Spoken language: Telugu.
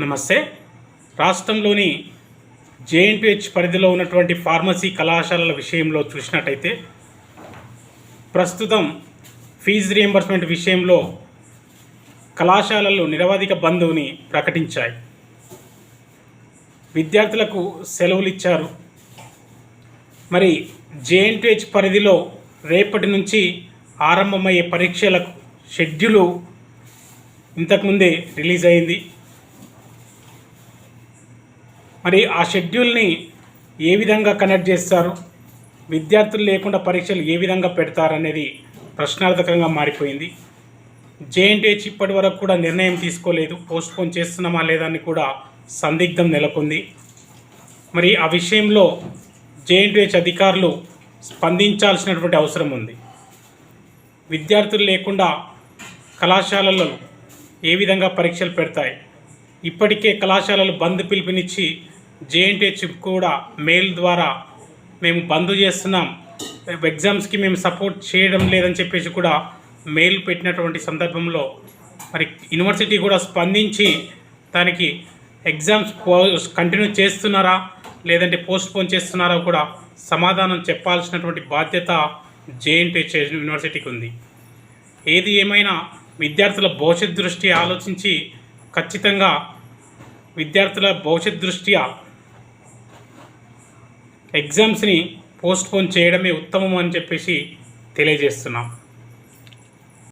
నమస్తే. రాష్ట్రంలోని జేఎన్టీహెచ్ పరిధిలో ఉన్నటువంటి ఫార్మసీ కళాశాలల విషయంలో చూసినట్టయితే ప్రస్తుతం ఫీజు రియంబర్స్మెంట్ విషయంలో కళాశాలలు నిరవధిక బంద్ని ప్రకటించాయి. విద్యార్థులకు సెలవులు ఇచ్చారు. మరి జేఎన్టీహెచ్ పరిధిలో రేపటి నుంచి ఆరంభమయ్యే పరీక్షలకు షెడ్యూలు ఇంతకుముందే రిలీజ్ అయింది. మరి ఆ షెడ్యూల్ని ఏ విధంగా కనెక్ట్ చేస్తారు, విద్యార్థులు లేకుండా పరీక్షలు ఏ విధంగా పెడతారనేది ప్రశ్నార్థకంగా మారిపోయింది. జేఎన్టీహెచ్ ఇప్పటి వరకు కూడా నిర్ణయం తీసుకోలేదు. పోస్ట్పోన్ చేస్తున్నామా లేదా అని కూడా సందిగ్ధం నెలకొంది. మరి ఆ విషయంలో జేఎన్టీహెచ్ అధికారులు స్పందించాల్సినటువంటి అవసరం ఉంది. విద్యార్థులు లేకుండా కళాశాలలలో ఏ విధంగా పరీక్షలు పెడతాయి? ఇప్పటికే కళాశాలలు బంద్ పిలుపునిచ్చి జేఎన్టీహెచ్ కూడా మెయిల్ ద్వారా మేము బంద్ చేస్తున్నాం, ఎగ్జామ్స్కి మేము సపోర్ట్ చేయడం లేదని చెప్పేసి కూడా మెయిల్ పెట్టినటువంటి సందర్భంలో మరి యూనివర్సిటీ కూడా స్పందించి దానికి ఎగ్జామ్స్ కంటిన్యూ చేస్తున్నారా లేదంటే పోస్ట్పోన్ చేస్తున్నారా కూడా సమాధానం చెప్పాల్సినటువంటి బాధ్యత జేఎన్టీహెచ్ యూనివర్సిటీకి ఉంది. ఏది ఏమైనా విద్యార్థుల భవిష్యత్ దృష్ట్యా ఆలోచించి ఖచ్చితంగా విద్యార్థుల భవిష్యత్ దృష్ట్యా ఎగ్జామ్స్ని పోస్ట్పోన్ చేయడమే ఉత్తమం అని చెప్పేసి తెలియజేస్తున్నాం.